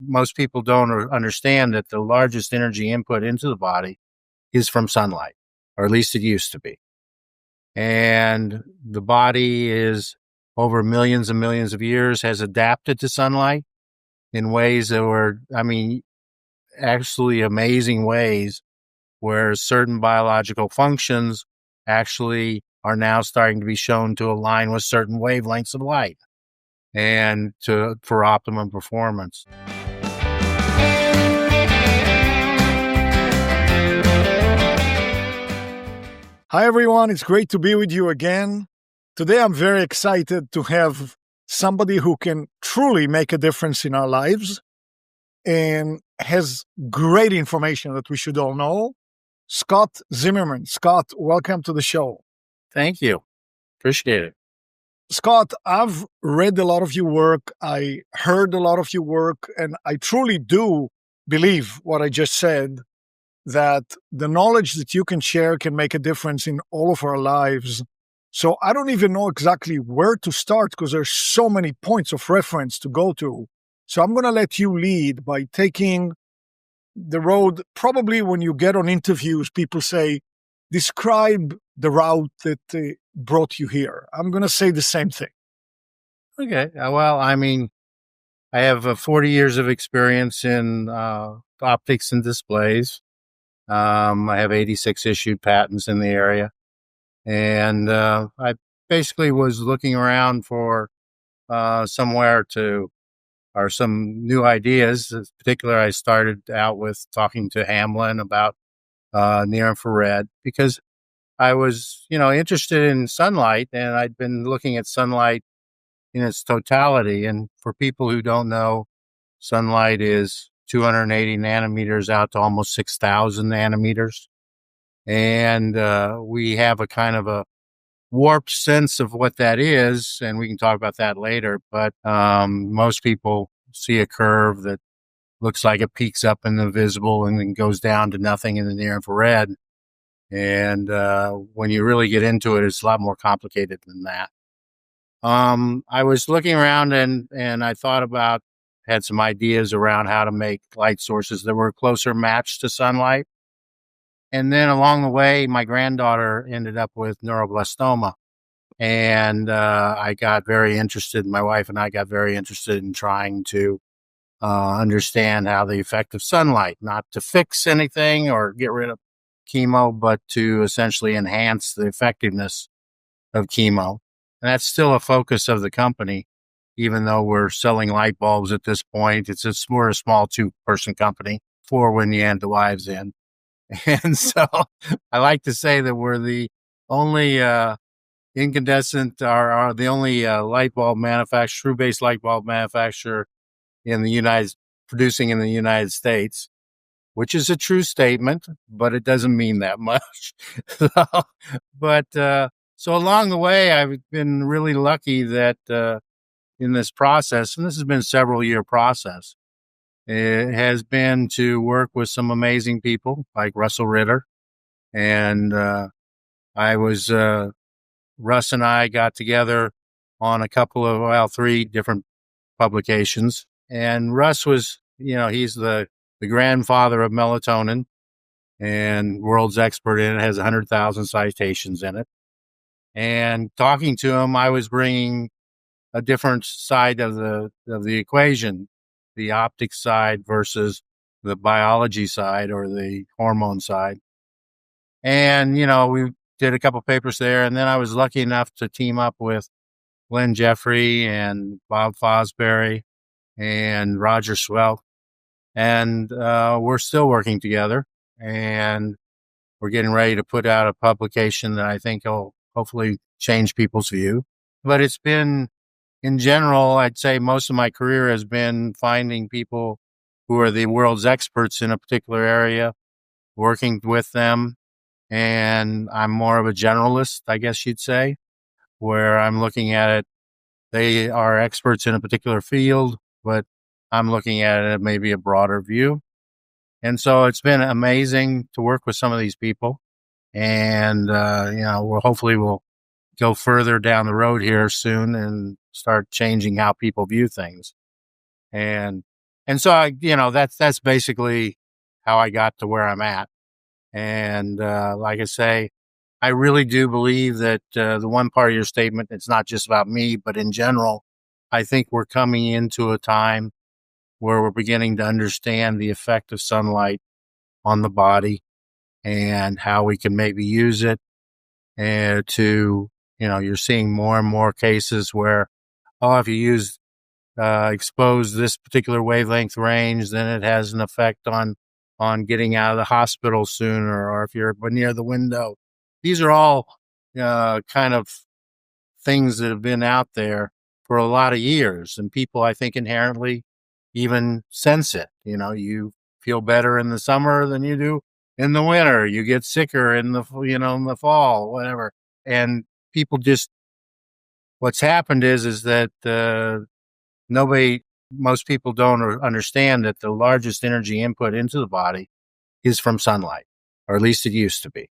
most people don't understand that the largest energy input into the body is from sunlight, or at least it used to be. And the body is over millions and millions of years has adapted to sunlight in ways that were, actually amazing ways, where certain biological functions actually are now starting to be shown to align with certain wavelengths of light and for optimum performance. Hi, everyone. It's great to be with you again. Today, I'm very excited to have somebody who can truly make a difference in our lives and has great information that we should all know. Scott Zimmerman. Scott, welcome to the show. Thank you. Appreciate it. Scott, I've read a lot of your work. I heard a lot of your work, and I truly do believe what I just said, that the knowledge that you can share can make a difference in all of our lives. So I don't even know exactly where to start because there's so many points of reference to go to. So I'm going to let you lead by taking the road. Probably when you get on interviews, people say, describe the route that brought you here. I'm going to say the same thing. Okay. Well, I have 40 years of experience in optics and displays. I have 86 issued patents in the area. And I basically was looking around for somewhere or some new ideas. In particular, I started out with talking to Hamlin about near infrared, because I was, interested in sunlight, and I'd been looking at sunlight in its totality. And for people who don't know, sunlight is 280 nanometers out to almost 6,000 nanometers. And we have a kind of a warped sense of what that is, and we can talk about that later. But most people see a curve that looks like it peaks up in the visible and then goes down to nothing in the near infrared. And when you really get into it, it's a lot more complicated than that. I was looking around and I had some ideas around how to make light sources that were closer matched to sunlight. And then along the way, my granddaughter ended up with neuroblastoma. And I got very interested, my wife and I got very interested in trying to understand how the effect of sunlight, not to fix anything or get rid of chemo, but to essentially enhance the effectiveness of chemo. And that's still a focus of the company, even though we're selling light bulbs at this point. We're a small 2-person company for when you add the wives in. And so I like to say that we're the only incandescent, are the only light bulb manufacturer, true-based light bulb manufacturer producing in the United States, which is a true statement, but it doesn't mean that much. So along the way, I've been really lucky that in this process, and this has been a several-year process, it has been to work with some amazing people like Russell Ritter. And Russ and I got together on a 3 different publications. And Russ was, he's the grandfather of melatonin and world's expert in it, has 100,000 citations in it. And talking to him, I was bringing a different side of the equation, the optics side versus the biology side or the hormone side. And, we did a couple papers there. And then I was lucky enough to team up with Glenn Jeffrey and Bob Fosbury and Roger Swell. And we're still working together. And we're getting ready to put out a publication that I think will hopefully change people's view. But it's been, in general, I'd say most of my career has been finding people who are the world's experts in a particular area, working with them. And I'm more of a generalist, I guess you'd say, where I'm looking at it. They are experts in a particular field, but I'm looking at it maybe a broader view. And so it's been amazing to work with some of these people. And, hopefully we'll go further down the road here soon and start changing how people view things. And And so that's basically how I got to where I'm at. And like I say, I really do believe that the one part of your statement, it's not just about me, but in general, I think we're coming into a time where we're beginning to understand the effect of sunlight on the body and how we can maybe use it and to, you're seeing more and more cases where, oh, if you use expose this particular wavelength range, then it has an effect on getting out of the hospital sooner, or if you're near the window. These are all kind of things that have been out there for a lot of years, and people, I think, inherently even sense it. You feel better in the summer than you do in the winter. You get sicker in the fall, whatever. And people just, what's happened is that nobody, most people don't understand that the largest energy input into the body is from sunlight, or at least it used to be.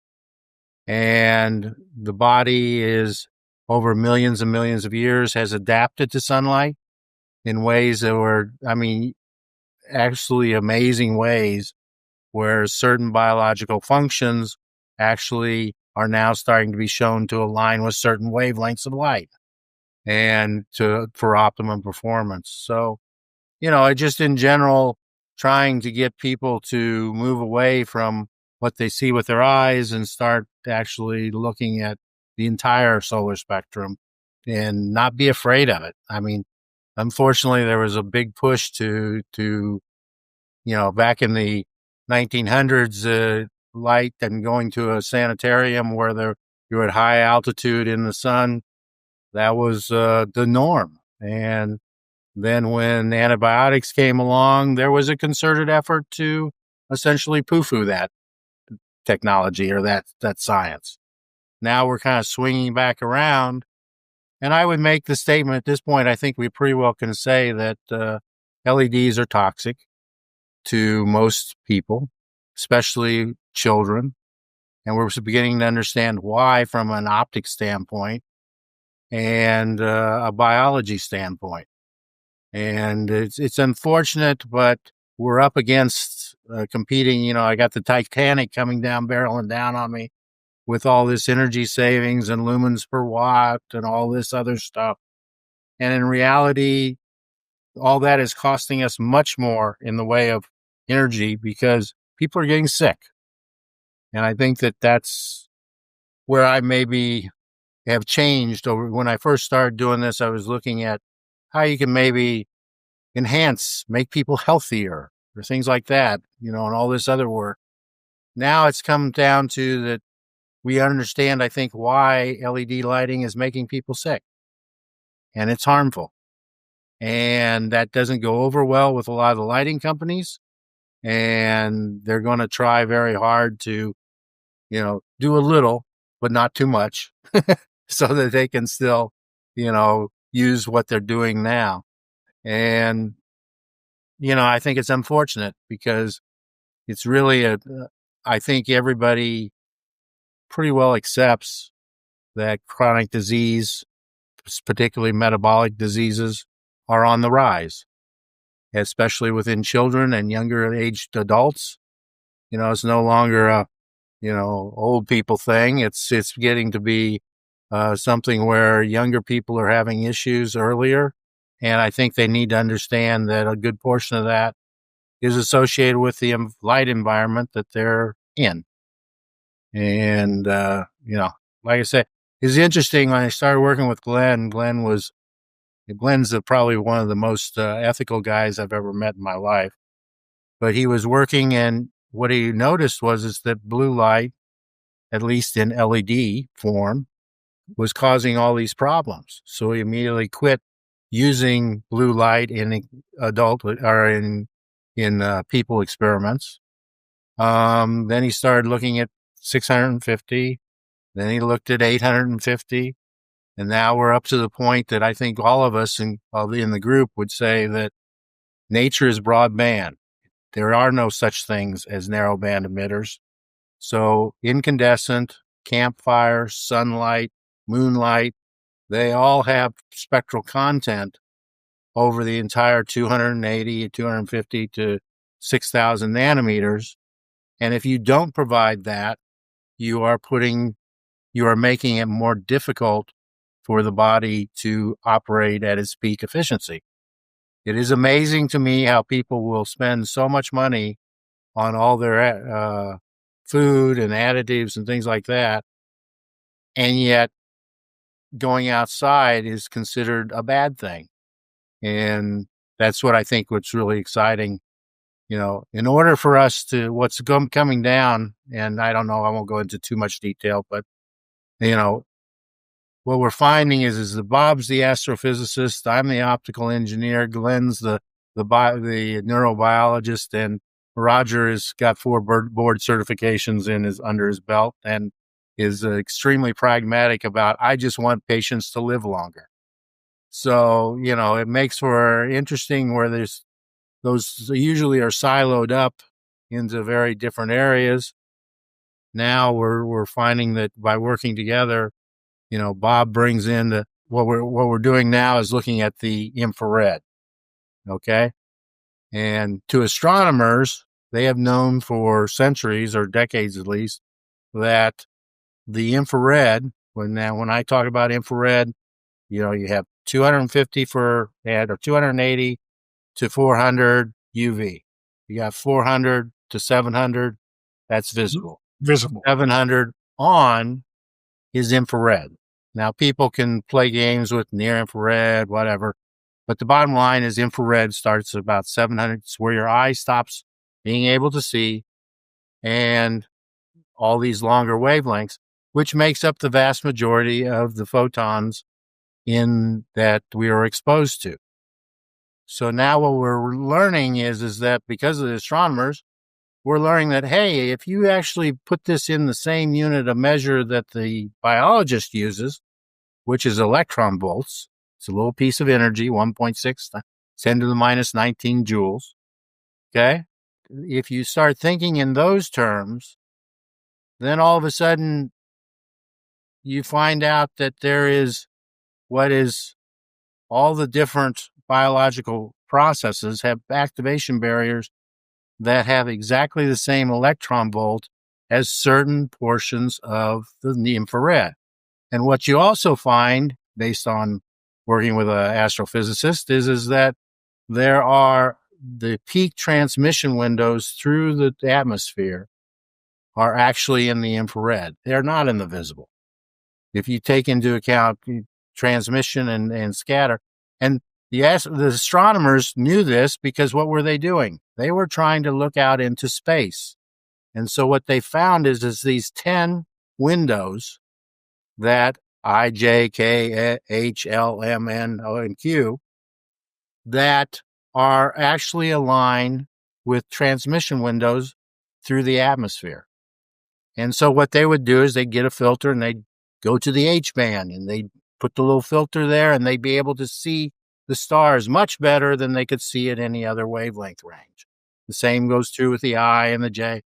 And the body is, over millions and millions of years, has adapted to sunlight in ways that were, actually amazing ways, where certain biological functions actually are now starting to be shown to align with certain wavelengths of light and for optimum performance. So, just in general, trying to get people to move away from what they see with their eyes and start actually looking at the entire solar spectrum and not be afraid of it. Unfortunately, there was a big push to back in the 1900s, light and going to a sanitarium where you're at high altitude in the sun. That was the norm. And then when antibiotics came along, there was a concerted effort to essentially poo-poo that technology or that science. Now we're kind of swinging back around. And I would make the statement at this point, I think we pretty well can say that LEDs are toxic to most people, especially children. And we're beginning to understand why from an optics standpoint and a biology standpoint. And it's unfortunate, but we're up against competing. I got the Titanic coming down, barreling down on me with all this energy savings and lumens per watt and all this other stuff. And in reality, all that is costing us much more in the way of energy because people are getting sick. And I think that that's where I maybe have changed over. When I first started doing this, I was looking at how you can maybe make people healthier or things like that, and all this other work. Now it's come down to that we understand, I think, why LED lighting is making people sick, and it's harmful. And that doesn't go over well with a lot of the lighting companies. And they're going to try very hard to, do a little, but not too much so that they can still, use what they're doing now. And, I think it's unfortunate because it's really I think everybody pretty well accepts that chronic disease, particularly metabolic diseases, are on the rise, especially within children and younger aged adults. It's no longer a, old people thing. It's getting to be something where younger people are having issues earlier. And I think they need to understand that a good portion of that is associated with the light environment that they're in. And, like I said, it's interesting when I started working with Glenn. Glenn's probably one of the most ethical guys I've ever met in my life. But he was working, and what he noticed is that blue light, at least in LED form, was causing all these problems. So he immediately quit using blue light in adult or in people experiments. Then he started looking at 650. Then he looked at 850. And now we're up to the point that I think all of us in the group would say that nature is broadband. There are no such things as narrowband emitters. So incandescent, campfire, sunlight, moonlight, they all have spectral content over the entire 280, 250 to 6,000 nanometers. And if you don't provide that, you are making it more difficult for the body to operate at its peak efficiency. It is amazing to me how people will spend so much money on all their food and additives and things like that, and yet going outside is considered a bad thing. And that's what I think what's really exciting. In order for us to what's coming down, and I don't know, I won't go into too much detail, but what we're finding is that Bob's the astrophysicist, I'm the optical engineer, Glenn's the neurobiologist, and Roger has got 4 board certifications under his belt and is extremely pragmatic about, I just want patients to live longer. So, it makes for interesting where those usually are siloed up into very different areas. Now we're finding that by working together, Bob brings in what we're doing now is looking at the infrared. Okay. And to astronomers, they have known for centuries or decades at least that the infrared, when I talk about infrared, you have 250 or 280 to 400 UV. You got 400 to 700, that's visible. 700 on is infrared. Now, people can play games with near infrared, whatever, but the bottom line is infrared starts at about 700. It's where your eye stops being able to see, and all these longer wavelengths, which makes up the vast majority of the photons in that we are exposed to. So now what we're learning is that because of the astronomers, we're learning that, hey, if you actually put this in the same unit of measure that the biologist uses, which is electron volts, it's a little piece of energy, 1.6, 10 to the minus 19 joules. Okay. If you start thinking in those terms, then all of a sudden you find out that there is what is all the different biological processes have activation barriers that have exactly the same electron volt as certain portions of the infrared. And what you also find, based on working with an astrophysicist, is that there are the peak transmission windows through the atmosphere are actually in the infrared. They're not in the visible. If you take into account transmission and scatter, and the astronomers knew this because what were they doing? They were trying to look out into space. And so what they found is these 10 windows that I, J, K, H, L, M, N, O, and Q that are actually aligned with transmission windows through the atmosphere. And so what they would do is they'd get a filter and they'd go to the H band and they'd put the little filter there and they'd be able to see the stars much better than they could see at any other wavelength range. The same goes true with the I and the J.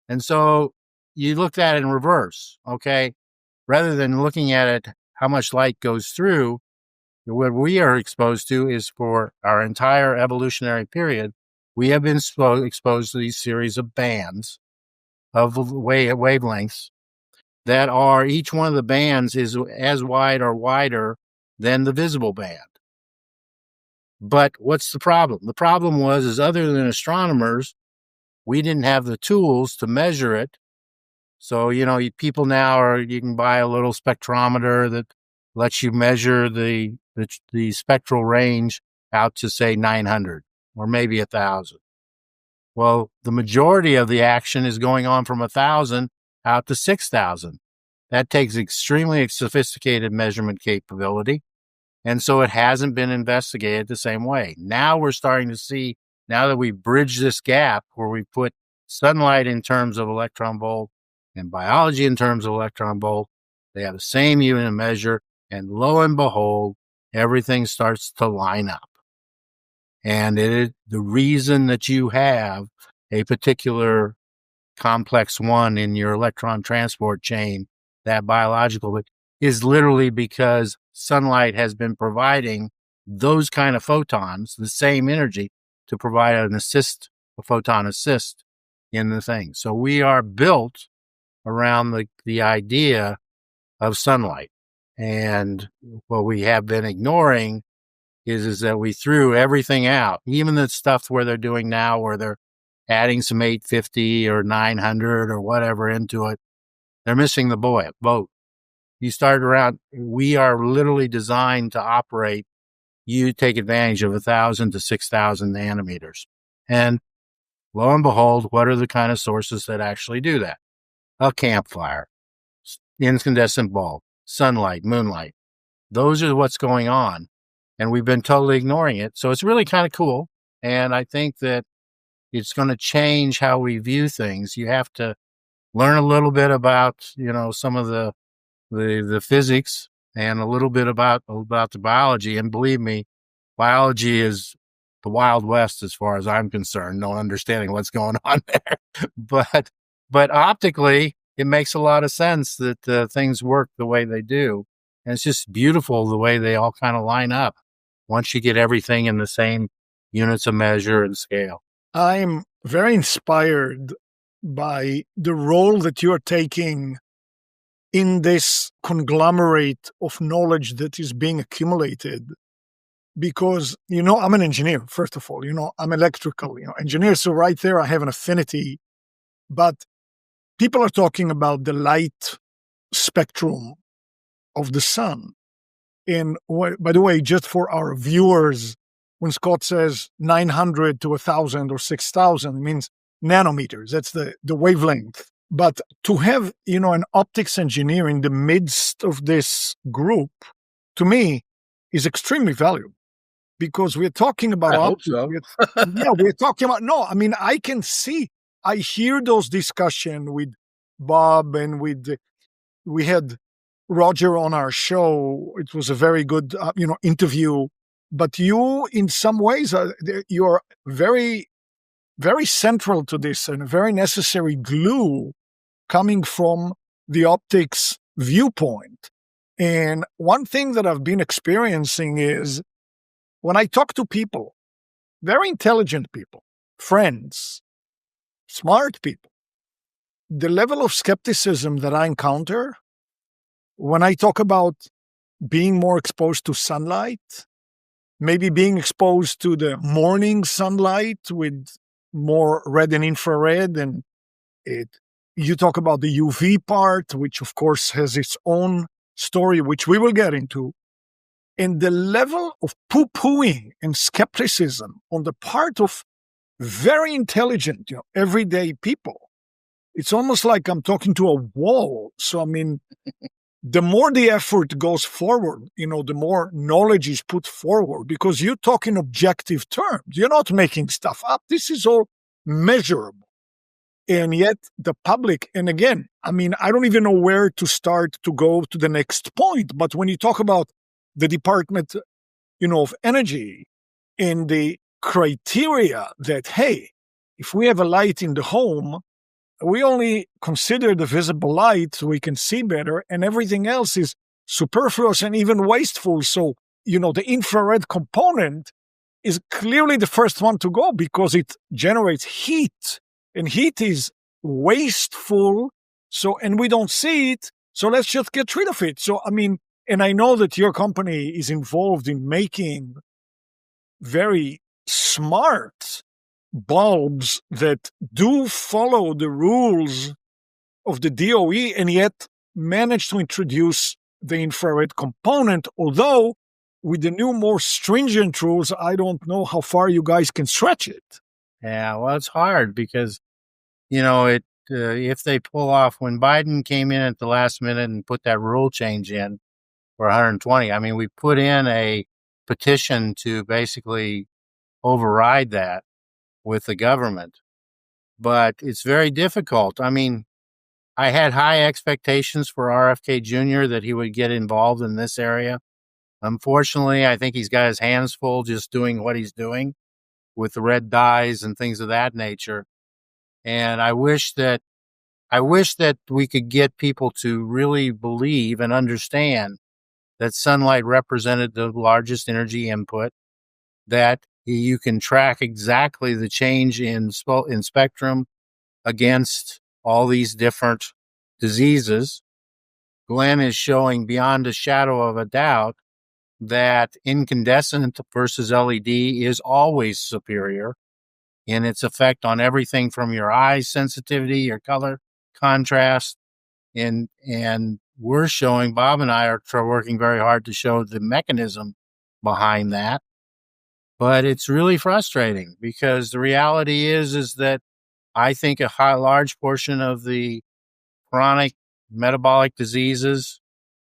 And so you looked at it in reverse, okay? Rather than looking at it, how much light goes through, what we are exposed to is for our entire evolutionary period, we have been exposed to these series of bands of wavelengths that are, each one of the bands is as wide or wider than the visible band. But what's the problem? The problem is other than astronomers, we didn't have the tools to measure it. So, people now you can buy a little spectrometer that lets you measure the spectral range out to, say, 900 or maybe 1,000. Well, the majority of the action is going on from 1,000 out to 6,000. That takes extremely sophisticated measurement capability. And so it hasn't been investigated the same way. Now we're starting to see, now that we've bridged this gap where we put sunlight in terms of electron volt and biology in terms of electron volt, they have the same unit of measure. And lo and behold, everything starts to line up. And the reason that you have a particular complex 1 in your electron transport chain, that biological, is literally because sunlight has been providing those kind of photons, the same energy, to provide a photon assist in the thing. So we are built around the idea of sunlight. And what we have been ignoring is that we threw everything out, even the stuff where they're doing now, where they're adding some 850 or 900 or whatever into it. They're missing the boat. You start around, we are literally designed to operate. You take advantage of 1,000 to 6,000 nanometers. And lo and behold, what are the kind of sources that actually do that? A campfire, incandescent bulb, sunlight, moonlight. Those are what's going on. And we've been totally ignoring it. So it's really kind of cool. And I think that it's going to change how we view things. You have to learn a little bit about, some of the physics and a little bit about the biology. And believe me, biology is the Wild West as far as I'm concerned, no understanding what's going on there. But optically, it makes a lot of sense that things work the way they do. And it's just beautiful the way they all kind of line up once you get everything in the same units of measure and scale. I'm very inspired by the role that you are taking in this conglomerate of knowledge that is being accumulated. Because, I'm an engineer, first of all, I'm electrical, engineer. So right there, I have an affinity. But people are talking about the light spectrum of the sun. And by the way, just for our viewers, when Scott says 900 to 1,000 or 6,000, it means nanometers. That's the wavelength. But to have, an optics engineer in the midst of this group, to me, is extremely valuable. Because we're talking about optics. So. We're talking about, I hear those discussions with Bob and we had Roger on our show. It was a very good, interview. But you, in some ways, you're very, very central to this and a very necessary glue coming from the optics viewpoint. And one thing that I've been experiencing is when I talk to people, very intelligent people, friends, smart people, the level of skepticism that I encounter when I talk about being more exposed to sunlight, maybe being exposed to the morning sunlight with more red and infrared, and you talk about the UV part, which of course has its own story, which we will get into. And the level of poo-pooing and skepticism on the part of very intelligent, everyday people, it's almost like I'm talking to a wall. So, the more the effort goes forward, the more knowledge is put forward because you talk in objective terms. You're not making stuff up. This is all measurable. And yet the public, and again, I don't even know where to start to go to the next point. But when you talk about the Department, of Energy and the criteria that, hey, if we have a light in the home, we only consider the visible light so we can see better, and everything else is superfluous and even wasteful. So, the infrared component is clearly the first one to go because it generates heat, and heat is wasteful. So, and we don't see it. So let's just get rid of it. So, and I know that your company is involved in making very smart bulbs that do follow the rules of the DOE and yet manage to introduce the infrared component. Although with the new, more stringent rules, I don't know how far you guys can stretch it. Yeah, well, it's hard because, if they pull off, when Biden came in at the last minute and put that rule change in for 120, we put in a petition to basically override that with the government. But it's very difficult. I had high expectations for RFK Jr. that he would get involved in this area. Unfortunately, I think he's got his hands full just doing what he's doing with the red dyes and things of that nature. And I wish that we could get people to really believe and understand that sunlight represented the largest energy input, that you can track exactly the change in spectrum against all these different diseases. Glenn is showing beyond a shadow of a doubt that incandescent versus LED is always superior in its effect on everything from your eye sensitivity, your color contrast. And we're showing, Bob and I are working very hard to show the mechanism behind that. But it's really frustrating because the reality is that I think large portion of the chronic metabolic diseases,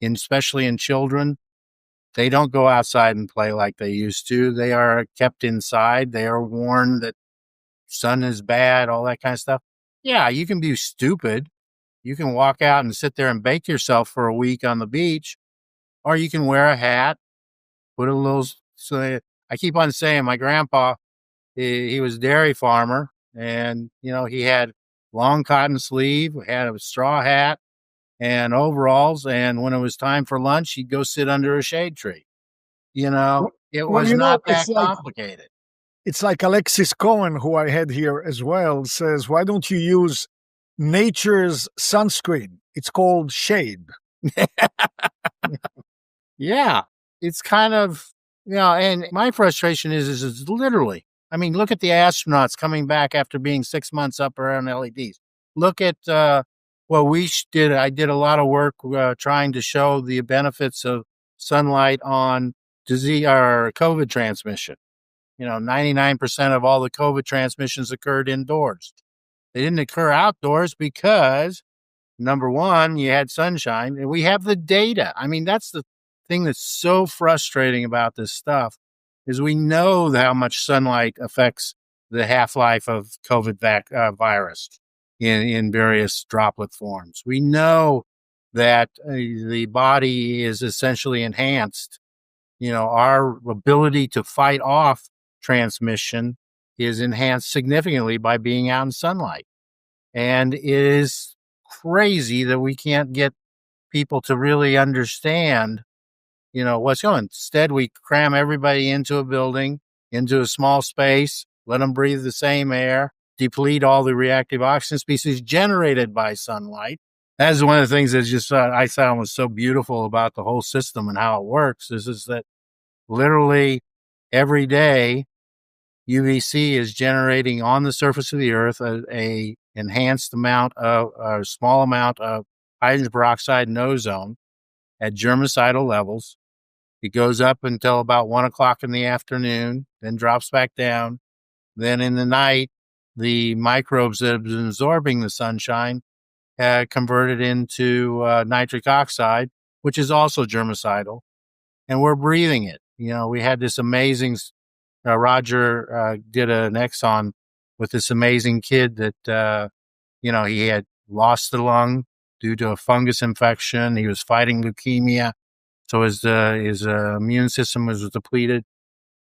especially in children, they don't go outside and play like they used to. They are kept inside. They are warned that sun is bad, all that kind of stuff. Yeah, you can be stupid. You can walk out and sit there and bake yourself for a week on the beach, or you can wear a hat, put a little. So I keep on saying my grandpa, he was a dairy farmer, and he had long cotton sleeve, had a straw hat and overalls, and when it was time for lunch, he'd go sit under a shade tree. It Well, was not that complicated. It's like Alexis Cohen, who I had here as well, says, why don't you use nature's sunscreen? It's called shade. Yeah, it's kind of, and my frustration is literally, I mean, look at the astronauts coming back after being 6 months up around LEDs. Look at what we did. I did a lot of work trying to show the benefits of sunlight on disease or COVID transmission. 99% of all the COVID transmissions occurred indoors. They didn't occur outdoors because, number one, you had sunshine, and we have the data. I mean, that's the thing that's so frustrating about this stuff is we know how much sunlight affects the half-life of COVID virus in various droplet forms. We know that the body is essentially enhanced. Our ability to fight off transmission is enhanced significantly by being out in sunlight. And it is crazy that we can't get people to really understand, what's going on. Instead, we cram everybody into a building, into a small space, let them breathe the same air, deplete all the reactive oxygen species generated by sunlight. That's one of the things that just I found was so beautiful about the whole system and how it works is that literally every day UVC is generating on the surface of the earth a enhanced amount of a small amount of hydrogen peroxide and ozone at germicidal levels. It goes up until about 1 o'clock in the afternoon, then drops back down. Then in the night, the microbes that have been absorbing the sunshine converted into nitric oxide, which is also germicidal, and we're breathing it. We had this amazing. Roger did an Exxon with this amazing kid that, he had lost the lung due to a fungus infection. He was fighting leukemia. So his immune system was depleted.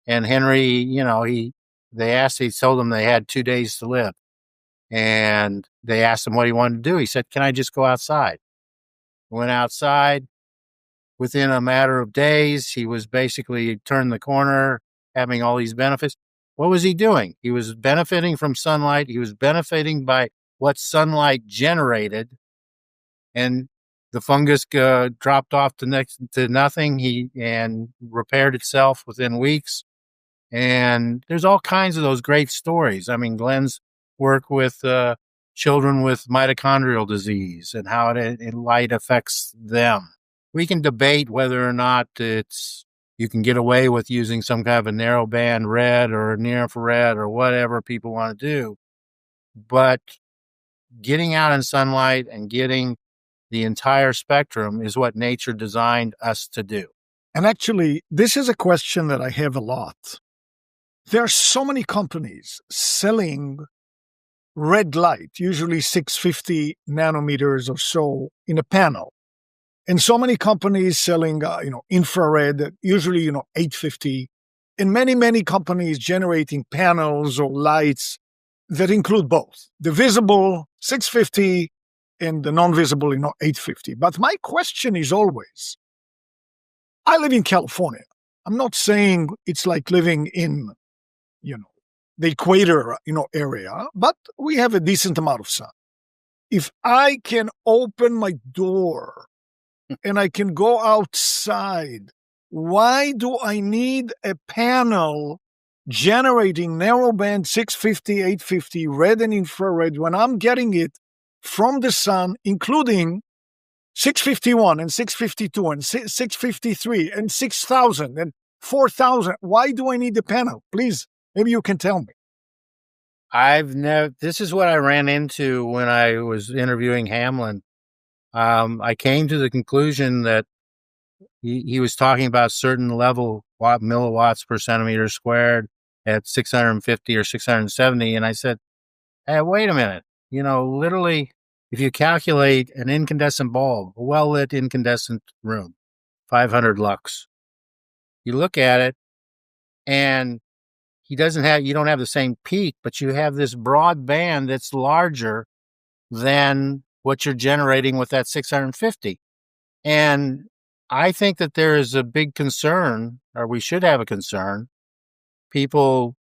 And Henry, he told him they had 2 days to live. And they asked him what he wanted to do. He said, can I just go outside? Went outside. Within a matter of days, he was basically turned the corner, having all these benefits. What was he doing? He was benefiting from sunlight. He was benefiting by what sunlight generated, and the fungus dropped off to nothing. And repaired itself within weeks. And there's all kinds of those great stories. I mean, Glenn's work with children with mitochondrial disease and how light affects them. We can debate whether or not you can get away with using some kind of a narrow band red or near infrared or whatever people want to do. But getting out in sunlight and getting the entire spectrum is what nature designed us to do. And actually, this is a question that I have a lot. There are so many companies selling red light, usually 650 nanometers or so in a panel. And so many companies selling, infrared, usually, 850. And many, many companies generating panels or lights that include both the visible 650 and the non-visible, 850. But my question is always, I live in California. I'm not saying it's like living in, you know, the equator, area, but we have a decent amount of sun. If I can open my door and I can go outside, why do I need a panel generating narrowband 650, 850, red and infrared when I'm getting it from the sun, including 651 and 652 and 653 and 6,000 and 4,000? Why do I need the panel? Please, maybe you can tell me. This is what I ran into when I was interviewing Hamlin. I came to the conclusion that he was talking about certain level milliwatts per centimeter squared at 650 or 670. And I said, hey, wait a minute. Literally, if you calculate an incandescent bulb, a well-lit incandescent room, 500 lux, you look at it and you don't have the same peak, but you have this broad band that's larger than what you're generating with that 650. And I think that there is a big concern, or we should have a concern. People,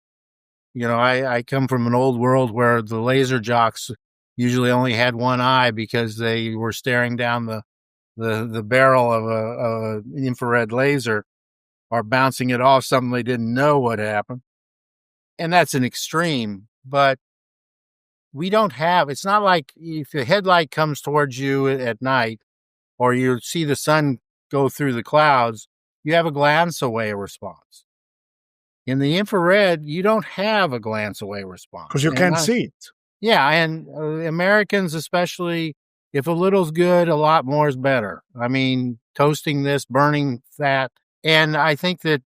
I come from an old world where the laser jocks usually only had one eye because they were staring down the barrel of a infrared laser or bouncing it off something they didn't know what happened. And that's an extreme, but it's not like if a headlight comes towards you at night or you see the sun go through the clouds, you have a glance away response. In the infrared, you don't have a glance away response. Because you can't see it. Yeah, and Americans especially, if a little's good, a lot more is better. I mean, toasting this, burning that. And I think that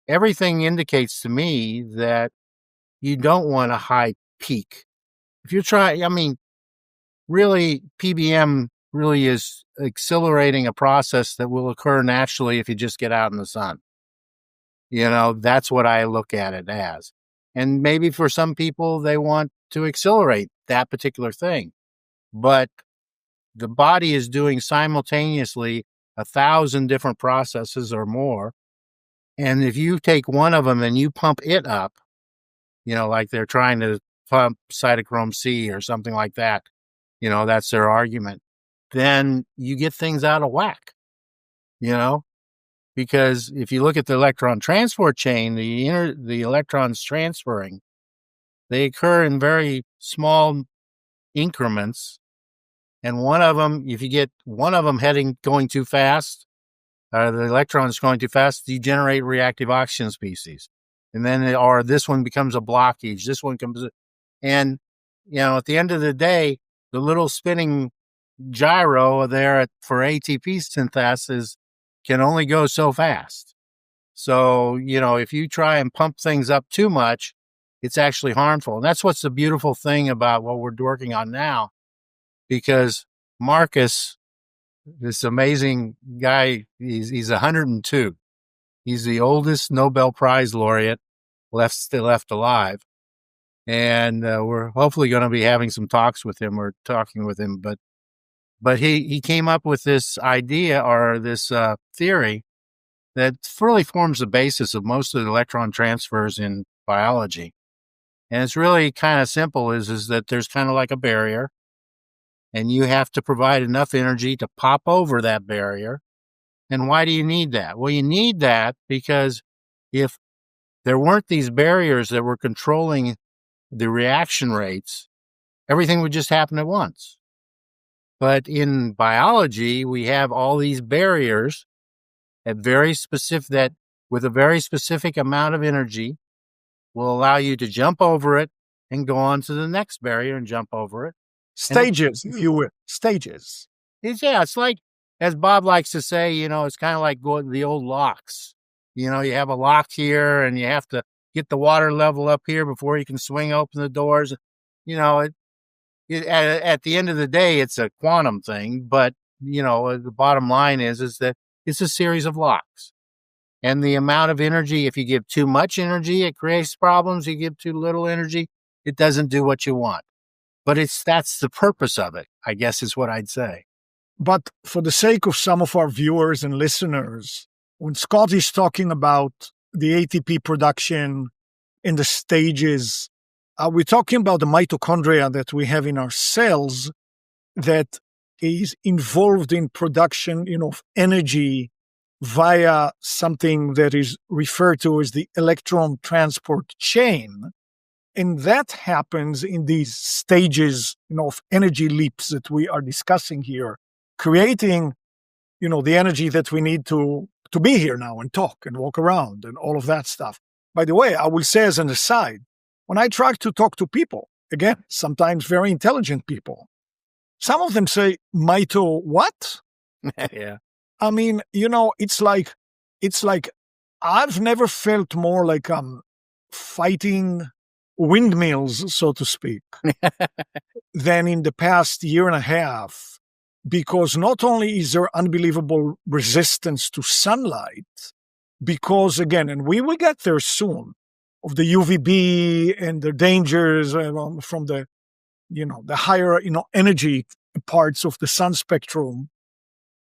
everything indicates to me that you don't want a high peak. If you're really, PBM really is accelerating a process that will occur naturally if you just get out in the sun. That's what I look at it as. And maybe for some people, they want to accelerate that particular thing. But the body is doing simultaneously 1,000 different processes or more. And if you take one of them and you pump it up, like they're trying to pump cytochrome C or something like that, that's their argument, then you get things out of whack, because if you look at the electron transport chain, the electrons transferring, they occur in very small increments. And one of them, if you get one of them going too fast, the electrons going too fast, you generate reactive oxygen species. And then, this one becomes a blockage. This one comes, and, at the end of the day, the little spinning gyro there for ATP synthesis can only go so fast. So, if you try and pump things up too much, it's actually harmful. And that's what's the beautiful thing about what we're working on now, because Marcus, this amazing guy, he's 102. He's the oldest Nobel Prize laureate still left alive. And we're hopefully going to be having some talks with him or talking with him. But he came up with this idea or this theory that really forms the basis of most of the electron transfers in biology. And it's really kind of simple, is that there's kind of like a barrier, and you have to provide enough energy to pop over that barrier. And why do you need that? Well, you need that because if there weren't these barriers that were controlling the reaction rates, everything would just happen at once. But in biology, we have all these barriers that with a very specific amount of energy will allow you to jump over it and go on to the next barrier and jump over it. Stages, if you will. Stages. It's like, as Bob likes to say, it's kind of like the old locks. You have a lock here and you have to get the water level up here before you can swing open the doors. At the end of the day, it's a quantum thing. But, the bottom line is that it's a series of locks. And the amount of energy, if you give too much energy, it creates problems. You give too little energy, it doesn't do what you want. But that's the purpose of it, I guess is what I'd say. But for the sake of some of our viewers and listeners when Scott is talking about the ATP production in the stages, we're talking about the mitochondria that we have in our cells that is involved in production, of energy via something that is referred to as the electron transport chain. And that happens in these stages, of energy leaps that we are discussing here, creating, the energy that we need to be here now and talk and walk around and all of that stuff. By the way, I will say as an aside, when I try to talk to people, again, sometimes very intelligent people, some of them say, mito what? Yeah. I mean, it's like I've never felt more like I'm fighting windmills, so to speak, than in the past year and a half, because not only is there unbelievable resistance to sunlight, because again, and we will get there soon, of the UVB and the dangers from the, the higher, energy parts of the sun spectrum,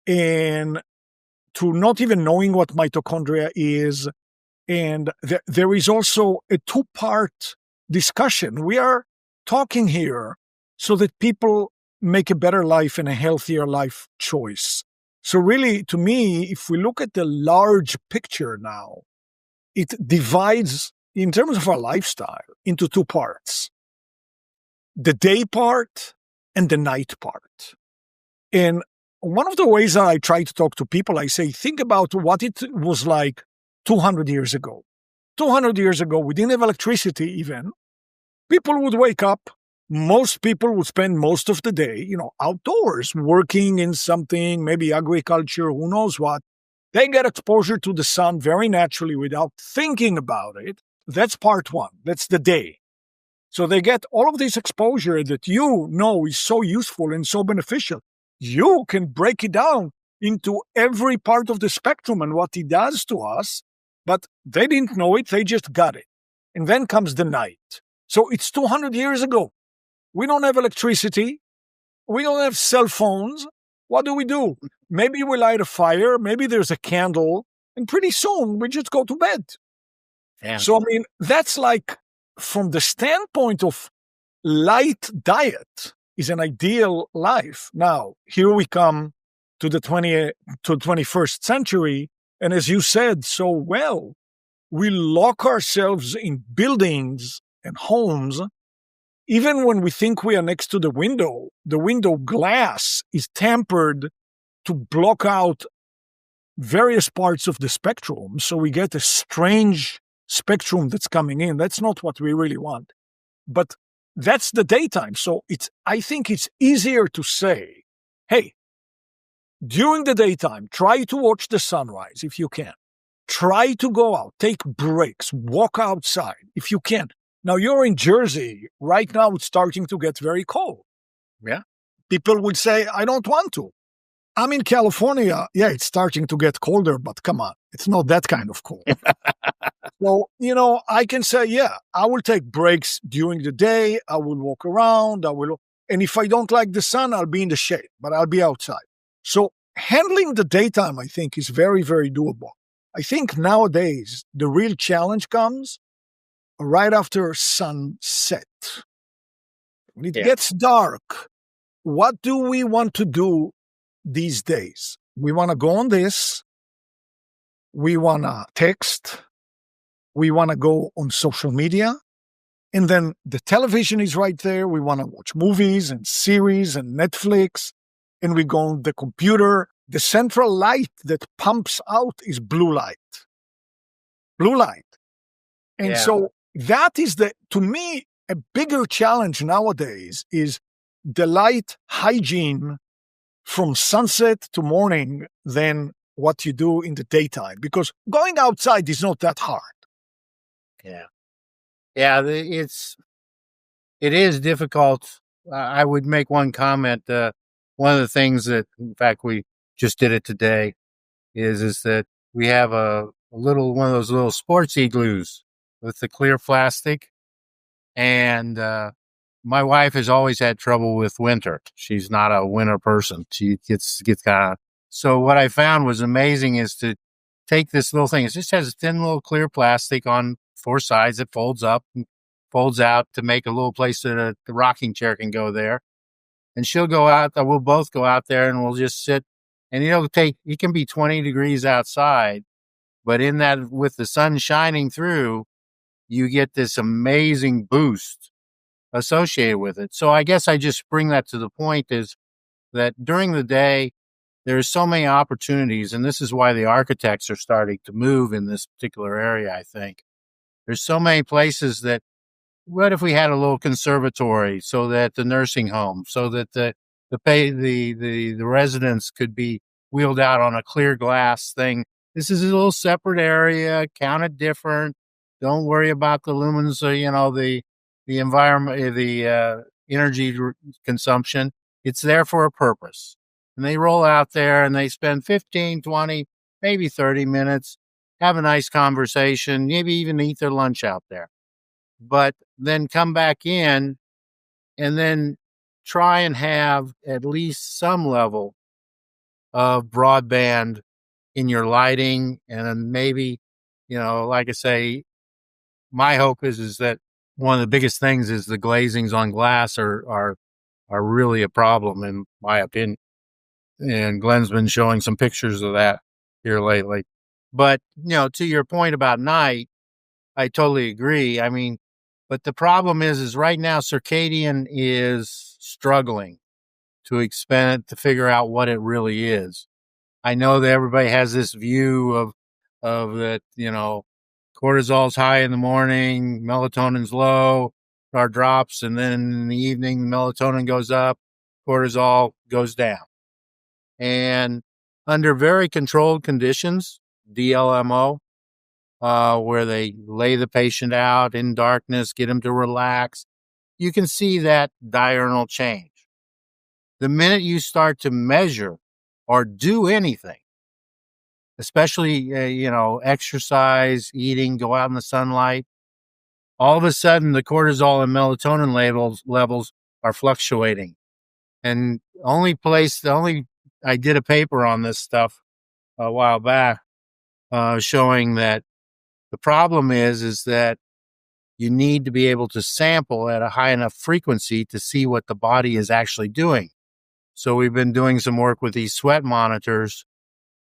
and to not even knowing what mitochondria is. And there is also a two-part discussion. We are talking here so that people make a better life and a healthier life choice. So really, to me, if we look at the large picture now, it divides, in terms of our lifestyle, into two parts: the day part and the night part. And one of the ways that I try to talk to people, I say, think about what it was like 200 years ago. 200 years ago, we didn't have electricity even. People would wake up. Most people would spend most of the day, outdoors, working in something, maybe agriculture, who knows what. They get exposure to the sun very naturally without thinking about it. That's part one. That's the day. So they get all of this exposure that is so useful and so beneficial. You can break it down into every part of the spectrum and what it does to us, but they didn't know it. They just got it. And then comes the night. So it's 200 years ago. We don't have electricity. We don't have cell phones. What do? Maybe we light a fire. Maybe there's a candle. And pretty soon we just go to bed. Yeah. So, I mean, that's like, from the standpoint of light diet, is an ideal life. Now, here we come to the 21st century. And as you said so well, we lock ourselves in buildings and homes. Even when we think we are next to the window glass is tampered to block out various parts of the spectrum. So we get a strange spectrum that's coming in. That's not what we really want. But that's the daytime. So I think it's easier to say, hey, during the daytime, try to watch the sunrise if you can. Try to go out, take breaks, walk outside if you can. Now, you're in Jersey. Right now, it's starting to get very cold. Yeah. People would say, I don't want to. I'm in California. Yeah, it's starting to get colder, but come on. It's not that kind of cold. So, I can say, yeah, I will take breaks during the day. I will walk around. And if I don't like the sun, I'll be in the shade, but I'll be outside. So handling the daytime, I think, is very, very doable. I think nowadays, the real challenge comes right after sunset. When it gets dark, what do we want to do these days? We want to go on this. We want to text. We want to go on social media. And then the television is right there. We want to watch movies and series and Netflix. And we go on the computer. The central light that pumps out is blue light. Blue light. And so that is to me, a bigger challenge nowadays is the light hygiene from sunset to morning than what you do in the daytime. Because going outside is not that hard. Yeah. Yeah, it is difficult. I would make one comment. One of the things that, in fact, we just did it today is that we have one of those little sports igloos with the clear plastic. And my wife has always had trouble with winter. She's not a winter person. She gets kind of. So what I found was amazing is to take this little thing. It just has a thin little clear plastic on four sides that folds up and folds out to make a little place that the rocking chair can go there. And she'll go out, we'll both go out there and we'll just sit. And it can be 20 degrees outside, but in that, with the sun shining through, you get this amazing boost associated with it. So I guess I just bring that to the point is that during the day, there's so many opportunities, and this is why the architects are starting to move in this particular area, I think. There's so many places that, what if we had a little conservatory so that the nursing home, so that the residents could be wheeled out on a clear glass thing. This is a little separate area, counted different. Don't worry about the lumens, the environment, the energy consumption. It's there for a purpose. And they roll out there and they spend 15, 20, maybe 30 minutes, have a nice conversation, maybe even eat their lunch out there. But then come back in and then try and have at least some level of broadband in your lighting. And then maybe, like I say, my hope is that one of the biggest things is the glazings on glass are really a problem, in my opinion. And Glenn's been showing some pictures of that here lately. But, to your point about night, I totally agree. I mean, but the problem is right now circadian is struggling to figure out what it really is. I know that everybody has this view of that, cortisol's high in the morning, melatonin's low, or drops, and then in the evening, melatonin goes up, cortisol goes down. And under very controlled conditions, DLMO, where they lay the patient out in darkness, get them to relax, you can see that diurnal change. The minute you start to measure or do anything, especially, exercise, eating, go out in the sunlight, all of a sudden the cortisol and melatonin levels are fluctuating. And I did a paper on this stuff a while back, showing that the problem is that you need to be able to sample at a high enough frequency to see what the body is actually doing. So we've been doing some work with these sweat monitors.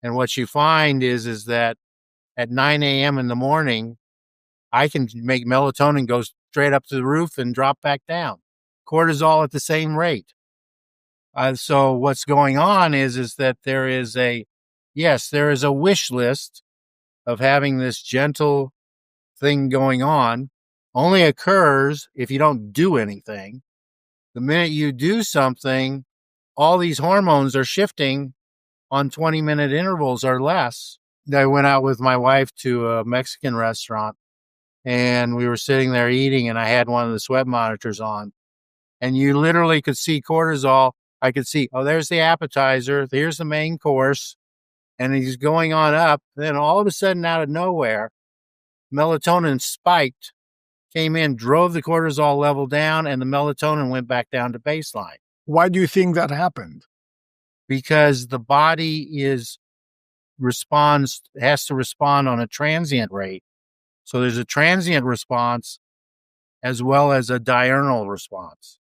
And what you find is that at 9 a.m. in the morning, I can make melatonin go straight up to the roof and drop back down. Cortisol at the same rate. So what's going on is that there is a wish list of having this gentle thing going on. Only occurs if you don't do anything. The minute you do something, all these hormones are shifting on 20-minute intervals or less. I went out with my wife to a Mexican restaurant and we were sitting there eating and I had one of the sweat monitors on and you literally could see cortisol. I could see, there's the appetizer. Here's the main course. And he's going on up. Then all of a sudden, out of nowhere, melatonin spiked, came in, drove the cortisol level down, and the melatonin went back down to baseline. Why do you think that happened? Because the body has to respond on a transient rate. So there's a transient response as well as a diurnal response.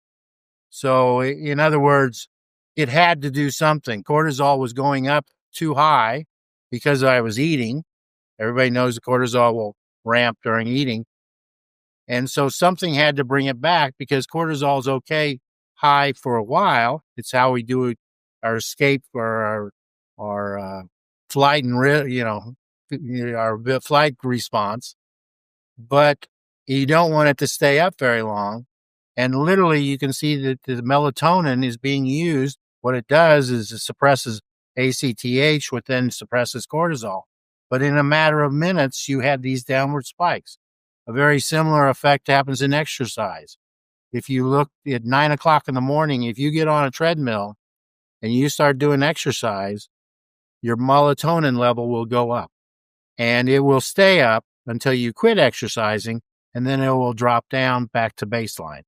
So in other words, it had to do something. Cortisol was going up too high because I was eating. Everybody knows the cortisol will ramp during eating. And so something had to bring it back because cortisol is okay high for a while. It's how we do our escape or our flight and our flight response. But you don't want it to stay up very long. And literally you can see that the melatonin is being used. What it does is it suppresses ACTH, which then suppresses cortisol. But in a matter of minutes, you had these downward spikes. A very similar effect happens in exercise. If you look at 9 o'clock in the morning, if you get on a treadmill and you start doing exercise, your melatonin level will go up. And it will stay up until you quit exercising, and then it will drop down back to baseline.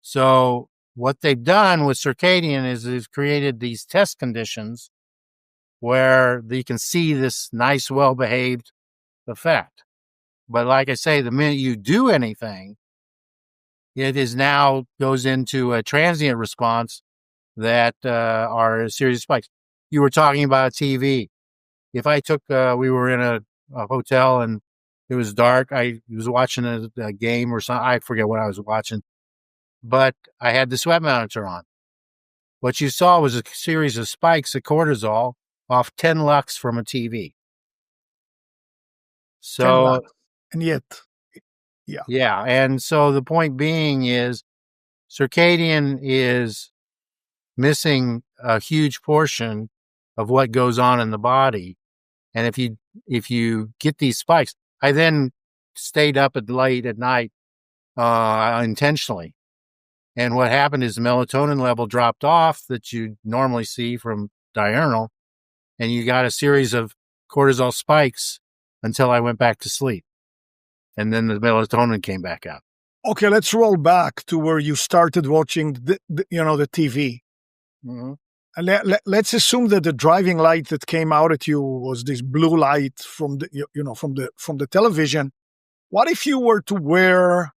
So what they've done with circadian is they've created these test conditions where you can see this nice, well-behaved effect. But like I say, the minute you do anything, it is now goes into a transient response that are a series of spikes. You were talking about TV. If I took, we were in a hotel and it was dark. I was watching a game or something. I forget what I was watching, but I had the sweat monitor on. What you saw was a series of spikes of cortisol off 10 lux from a TV. 10 So, lakhs. And yet, yeah. yeah. And so the point being is circadian is missing a huge portion of what goes on in the body. And if you get these spikes, I then stayed up at late at night intentionally. And what happened is the melatonin level dropped off that you normally see from diurnal, and you got a series of cortisol spikes until I went back to sleep. And then the melatonin came back out. Okay, let's roll back to where you started watching the TV. Mm-hmm. And let's assume that the driving light that came out at you was this blue light from the television. What if you were to wear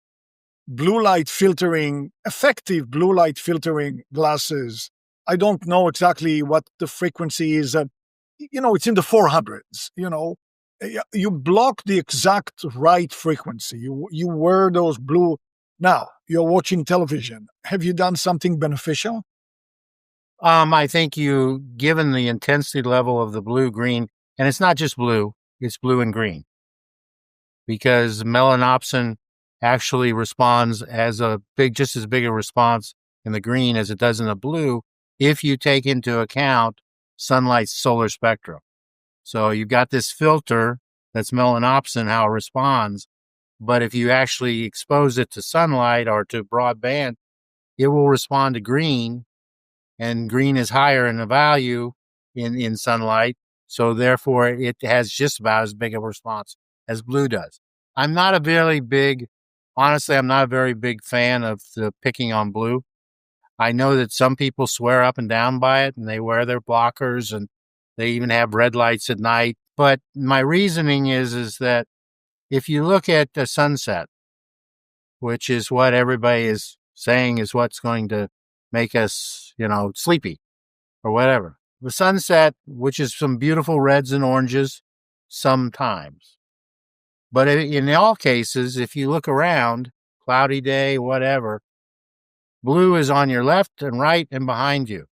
effective blue light filtering glasses? I don't know exactly what the frequency is. It's in the 400s. You block the exact right frequency. You wear those blue. Now you're watching television. Have you done something beneficial? I think given the intensity level of the blue green, and it's not just blue, it's blue and green, because melanopsin actually responds just as big a response in the green as it does in the blue if you take into account sunlight's solar spectrum. So you've got this filter that's melanopsin, how it responds, but if you actually expose it to sunlight or to broadband, it will respond to green, and green is higher in the value in sunlight. So therefore it has just about as big of a response as blue does. I'm not a very big fan of the picking on blue. I know that some people swear up and down by it and they wear their blockers and they even have red lights at night. But my reasoning is that if you look at the sunset, which is what everybody is saying is what's going to make us, sleepy or whatever. The sunset, which is some beautiful reds and oranges sometimes. But in all cases, if you look around, cloudy day, whatever, blue is on your left and right and behind you.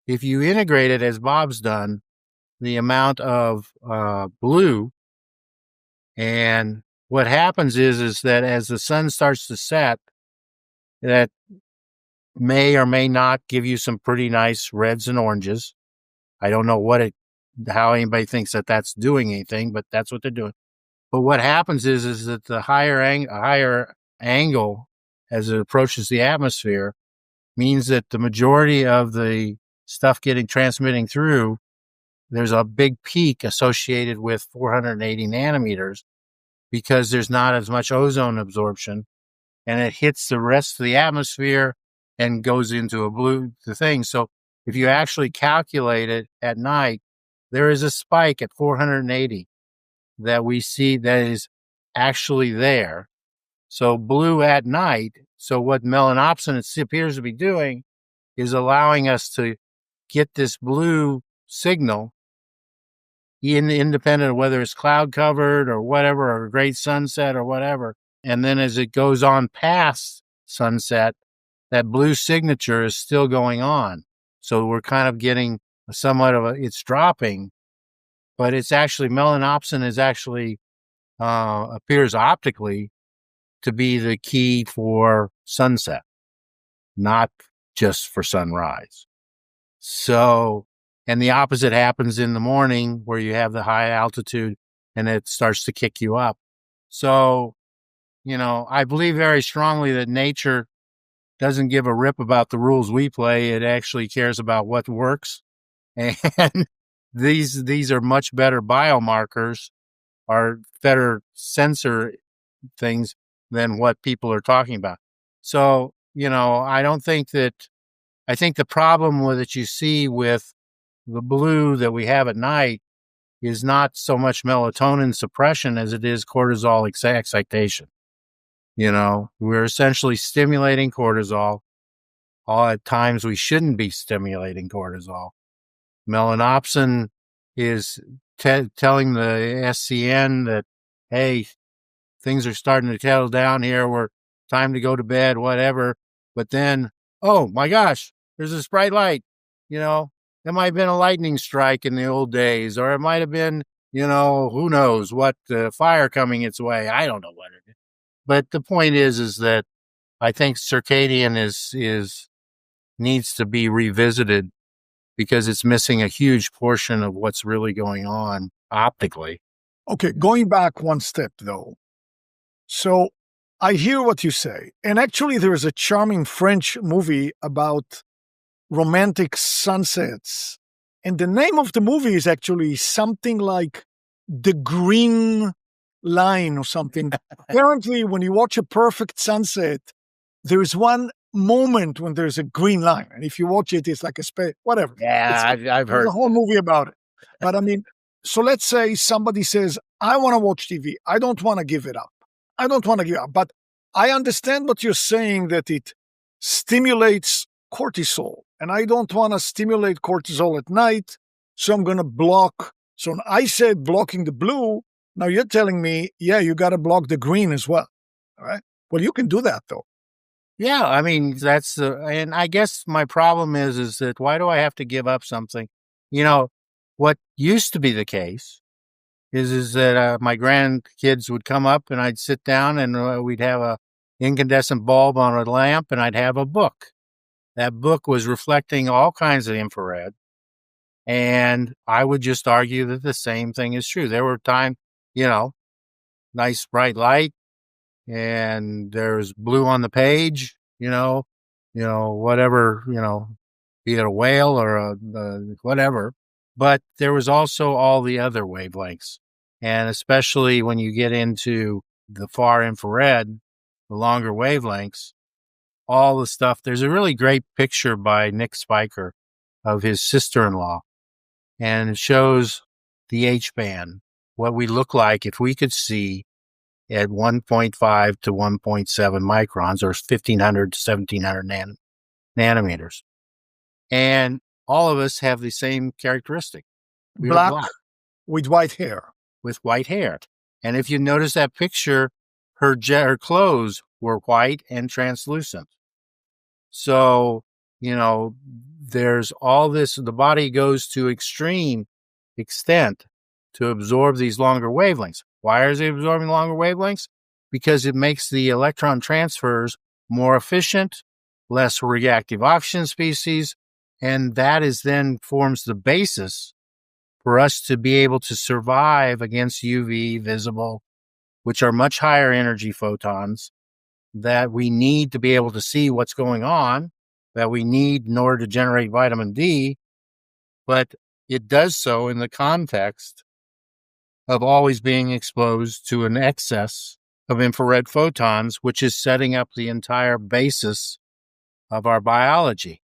If you integrate it, as Bob's done, the amount of blue, and what happens is that as the sun starts to set, that may or may not give you some pretty nice reds and oranges. I don't know how anybody thinks that that's doing anything, but that's what they're doing. But what happens is that the higher angle as it approaches the atmosphere means that the majority of the stuff transmitting through, there's a big peak associated with 480 nanometers because there's not as much ozone absorption, and it hits the rest of the atmosphere and goes into the thing. So if you actually calculate it at night, there is a spike at 480 that we see that is actually there. So blue at night. So what melanopsin appears to be doing is allowing us to get this blue signal independent of whether it's cloud covered or whatever, or a great sunset or whatever. And then as it goes on past sunset, that blue signature is still going on. So we're kind of getting it's dropping, but it's actually melanopsin is actually appears optically to be the key for sunset, not just for sunrise. So, and the opposite happens in the morning where you have the high altitude and it starts to kick you up. So, I believe very strongly that nature doesn't give a rip about the rules we play. It actually cares about what works. And these are much better biomarkers, are better sensor things than what people are talking about. So, I think the problem that you see with the blue that we have at night is not so much melatonin suppression as it is cortisol excitation. We're essentially stimulating cortisol. All at times we shouldn't be stimulating cortisol. Melanopsin is telling the SCN that, hey, things are starting to settle down here. We're time to go to bed, whatever. But then, oh my gosh, there's this bright light. It might have been a lightning strike in the old days, or it might have been, who knows what, fire coming its way. I don't know what it is. But the point is that I think circadian is needs to be revisited because it's missing a huge portion of what's really going on optically. Okay, going back one step though. So I hear what you say. And actually, there is a charming French movie about romantic sunsets. And the name of the movie is actually something like The Green Line or something. Apparently, when you watch a perfect sunset, there is one moment when there's a green line. And if you watch it, it's like a space, whatever. Yeah, I've heard. There's a whole movie about it. But I mean, so let's say somebody says, I want to watch TV. I don't want to give it up. I don't want to give up. But I understand what you're saying, that it stimulates cortisol. And I don't want to stimulate cortisol at night. So I'm going to block. So I said blocking the blue. Now you're telling me, yeah, you got to block the green as well. All right. Well, you can do that though. Yeah, I mean, and I guess my problem is that why do I have to give up something? What used to be the case is that my grandkids would come up and I'd sit down and we'd have a incandescent bulb on a lamp and I'd have a book. That book was reflecting all kinds of infrared. And I would just argue that the same thing is true. There were times, nice bright light, and there's blue on the page, whatever, be it a whale or a whatever. But there was also all the other wavelengths. And especially when you get into the far infrared, the longer wavelengths, all the stuff. There's a really great picture by Nick Spiker of his sister-in-law, and it shows the H-band, what we look like if we could see at 1.5 to 1.7 microns, or 1,500 to 1,700 nanometers. And all of us have the same characteristic. We are Black black with white hair. with white hair. And if you notice that picture, her clothes were white and translucent. So, there's all this, the body goes to extreme extent to absorb these longer wavelengths. Why is it absorbing longer wavelengths? Because it makes the electron transfers more efficient, less reactive oxygen species, and that is then forms the basis for us to be able to survive against UV, visible, which are much higher energy photons that we need to be able to see what's going on, that we need in order to generate vitamin D, but it does so in the context of always being exposed to an excess of infrared photons, which is setting up the entire basis of our biology.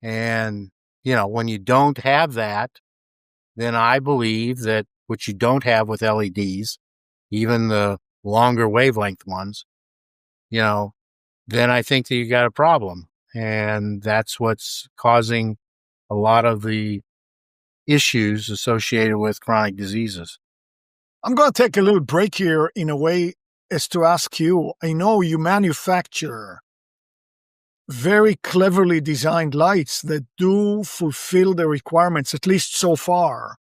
And, when you don't have that, then I believe that what you don't have with LEDs, even the longer wavelength ones, then I think that you got a problem. And that's what's causing a lot of the issues associated with chronic diseases. I'm going to take a little break here in a way as to ask you, I know you manufacture very cleverly designed lights that do fulfill the requirements, at least so far,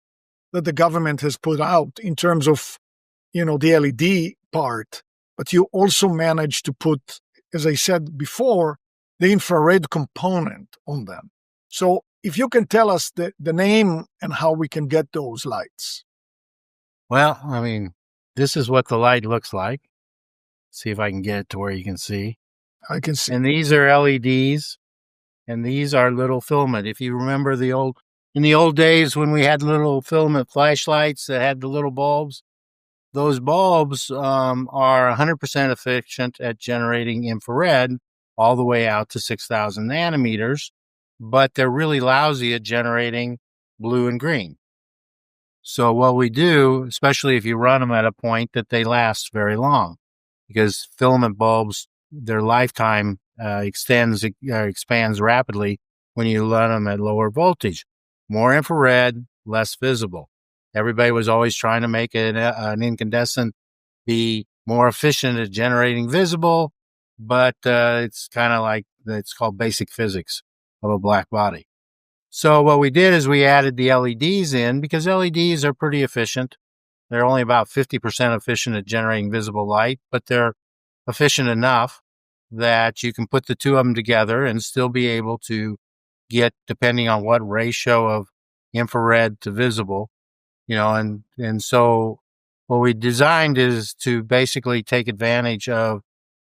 that the government has put out in terms of, the LED part. But you also managed to put, as I said before, the infrared component on them. So if you can tell us the name and how we can get those lights. Well, I mean, this is what the light looks like. See if I can get it to where you can see. I can see. And these are LEDs, and these are little filament. If you remember in the old days when we had little filament flashlights that had the little bulbs, those bulbs are 100% efficient at generating infrared all the way out to 6,000 nanometers, but they're really lousy at generating blue, and green. So what we do, especially if you run them at a point that they last very long, because filament bulbs, their lifetime expands rapidly when you run them at lower voltage. More infrared, less visible. Everybody was always trying to make an incandescent be more efficient at generating visible, but it's kind of like it's called basic physics of a black body. So what we did is we added the LEDs in because LEDs are pretty efficient. They're only about 50% efficient at generating visible light, but they're efficient enough that you can put the two of them together and still be able to get, depending on what ratio of infrared to visible, and so what we designed is to basically take advantage of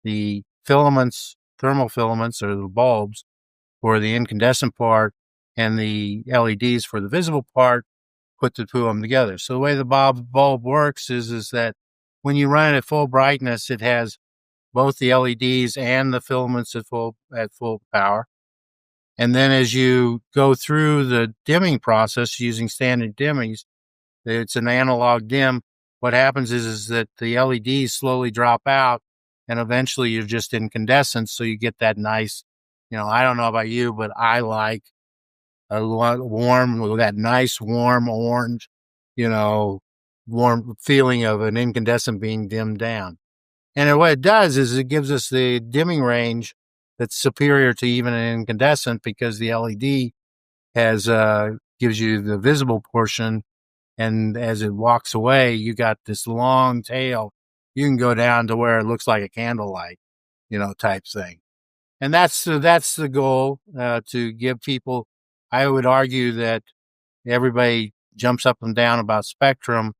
the filaments, thermal filaments, or the bulbs for the incandescent part and the LEDs for the visible part, put the two of them together. So the way the bulb works is that when you run it at full brightness, it has both the LEDs and the filaments at full power. And then as you go through the dimming process using standard dimmings, it's an analog dim. What happens is that the LEDs slowly drop out, and eventually you're just incandescent. So you get that nice, I don't know about you, but I like that nice warm orange, warm feeling of an incandescent being dimmed down. And what it does is it gives us the dimming range that's superior to even an incandescent because the LED gives you the visible portion. And as it walks away, you got this long tail. You can go down to where it looks like a candlelight, type thing. And that's the goal, to give people. I would argue that everybody jumps up and down about spectrum.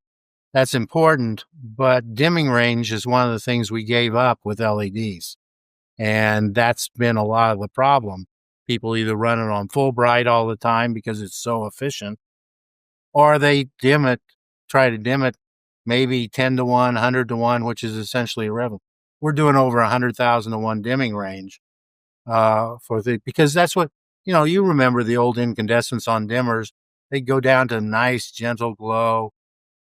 That's important, but dimming range is one of the things we gave up with LEDs. And that's been a lot of the problem. People either run it on full bright all the time because it's so efficient, or they try to dim it maybe 10 to 1, 100 to 1, which is essentially irrelevant. We're doing over 100,000 to 1 dimming range because that's what, you remember the old incandescents on dimmers. They go down to nice, gentle glow.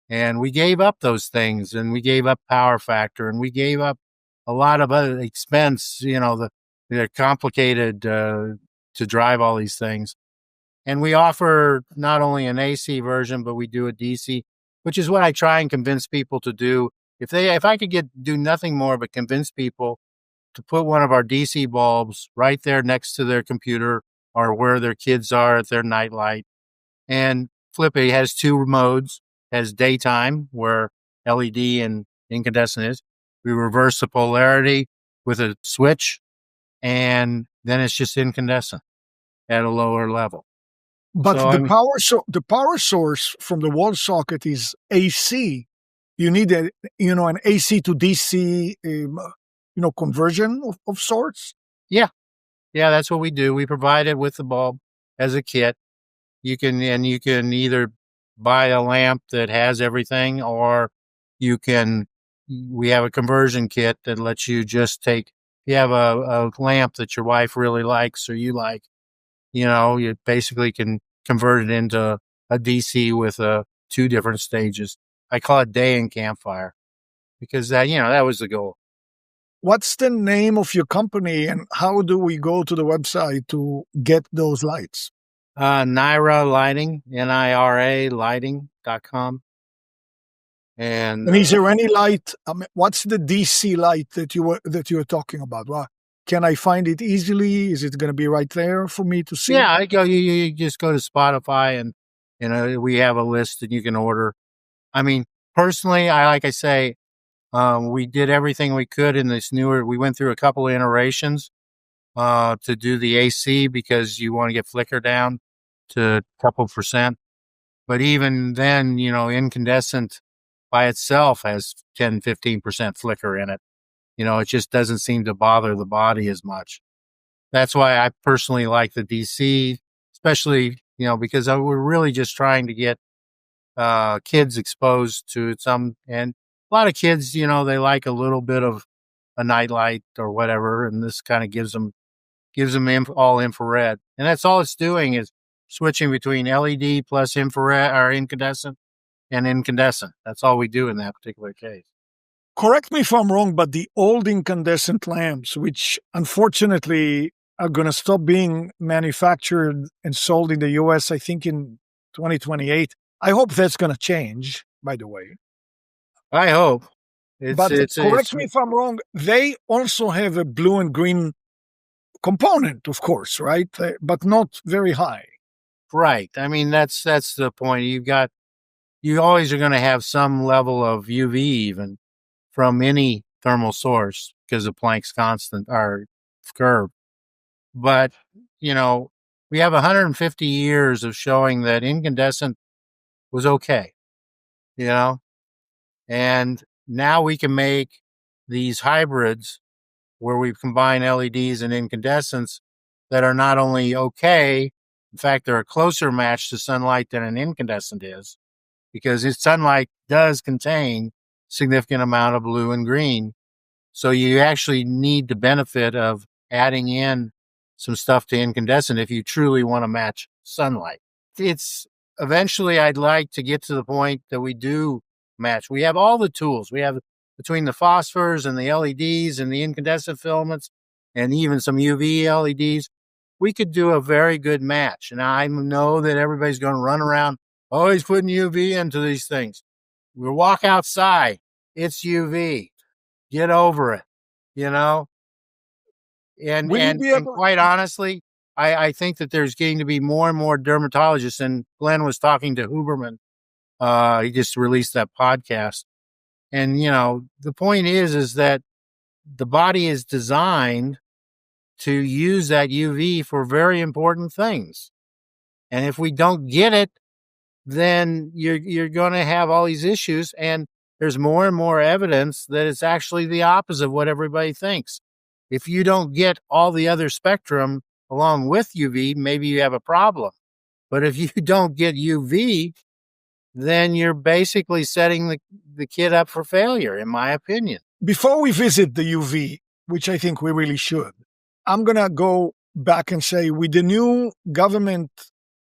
And we gave up those things, and we gave up power factor, and we gave up a lot of other expense. They're complicated to drive all these things. And we offer not only an AC version, but we do a DC, which is what I try and convince people to do. If I could do nothing more but convince people to put one of our DC bulbs right there next to their computer or where their kids are at their nightlight, and flip it. It has two modes. It has daytime, where LED and incandescent is. We reverse the polarity with a switch, and then it's just incandescent at a lower level. But the power source from the wall socket is AC. You need an AC to DC conversion of sorts. Yeah, that's what we do. We provide it with the bulb as a kit. You can either buy a lamp that has everything, or we have a conversion kit that lets you just take. If you have a lamp that your wife really likes or you like, you basically can convert it into a DC with two different stages. I call it day and campfire because that was the goal. What's the name of your company, and how do we go to the website to get those lights? Nira Lighting, NIRA lighting.com. And is there any light? What's the DC light that you were talking about? Well, can I find it easily? Is it going to be right there for me to see? Yeah, you just go to Spotify, and we have a list that you can order. I mean, personally, like I say, we did everything we could in this newer. We went through a couple of iterations to do the AC because you want to get flicker down to a couple percent. But even then, incandescent by itself has 10, 15% flicker in it. It just doesn't seem to bother the body as much. That's why I personally like the DC, especially, because we're really just trying to get kids exposed to some, and a lot of kids, they like a little bit of a nightlight or whatever. And this kind of gives them all infrared. And that's all it's doing is switching between LED plus infrared or incandescent and incandescent. That's all we do in that particular case. Correct me if I'm wrong, but the old incandescent lamps, which unfortunately are going to stop being manufactured and sold in the US, I think in 2028. I hope that's going to change, by the way. I hope But correct it's me if I'm wrong, they also have a blue and green component, of course, right? But not very high. right. I mean, that's the point. You always are going to have some level of UV even from any thermal source because of Planck's constant or curve. But, we have 150 years of showing that incandescent was okay, you know, and now we can make these hybrids where we combine LEDs and incandescents that are not only okay, in fact, they're a closer match to sunlight than an incandescent is because its sunlight does contain significant amount of blue and green. So you actually need the benefit of adding in some stuff to incandescent if you truly want to match sunlight. It's eventually I'd like to get to the point that we do match. We have all the tools. We have between the phosphors and the LEDs and the incandescent filaments and even some UV LEDs, we could do a very good match. And I know that everybody's going to run around always putting UV into these things. We walk outside, it's UV. Get over it, you know? And Will you and be and able? quite honestly, I think that there's going to be more and more dermatologists. And Glenn was talking to Huberman. He just released that podcast. And the point is that the body is designed to use that UV for very important things. And if we don't get it, then you're going to have all these issues. And there's more and more evidence that it's actually the opposite of what everybody thinks. If you don't get all the other spectrum along with UV, maybe you have a problem. But if you don't get UV, then you're basically setting the kid up for failure, in my opinion. Before we visit the UV, which I think we really should, I'm going to go back and say with the new government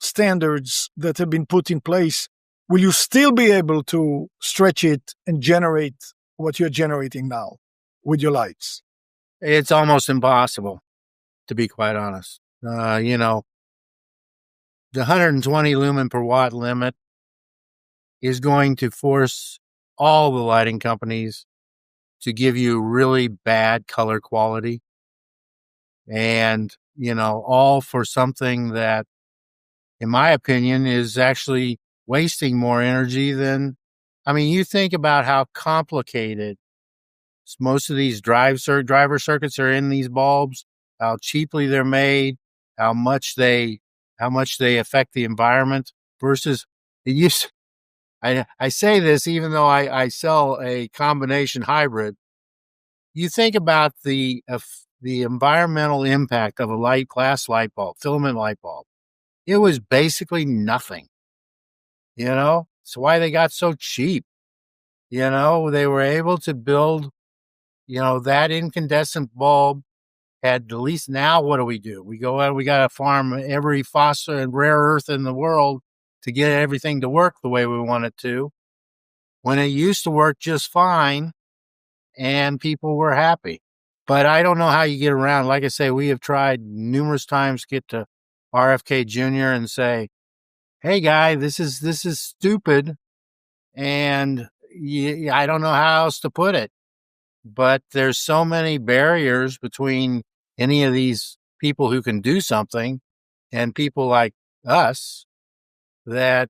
standards that have been put in place, will you still be able to stretch it and generate what you're generating now with your lights? It's almost impossible, to be quite honest. The 120 lumen per watt limit is going to force all the lighting companies to give you really bad color quality. And, all for something that, in my opinion, is actually wasting more energy than, you think about how complicated most of these driver circuits are in these bulbs, how cheaply they're made, how much they affect the environment versus it used. I say this even though I sell a combination hybrid. You think about the environmental impact of a glass light bulb, filament light bulb. It was basically nothing. It's why they got so cheap. They were able to build, that incandescent bulb had at least now what do? We go out, we got to farm every phosphor and rare earth in the world to get everything to work the way we want it to. When it used to work just fine and people were happy. But I don't know how you get around. Like I say, we have tried numerous times to get to RFK Jr. and say, hey guy, this is stupid. And I don't know how else to put it. But there's so many barriers between any of these people who can do something and people like us that,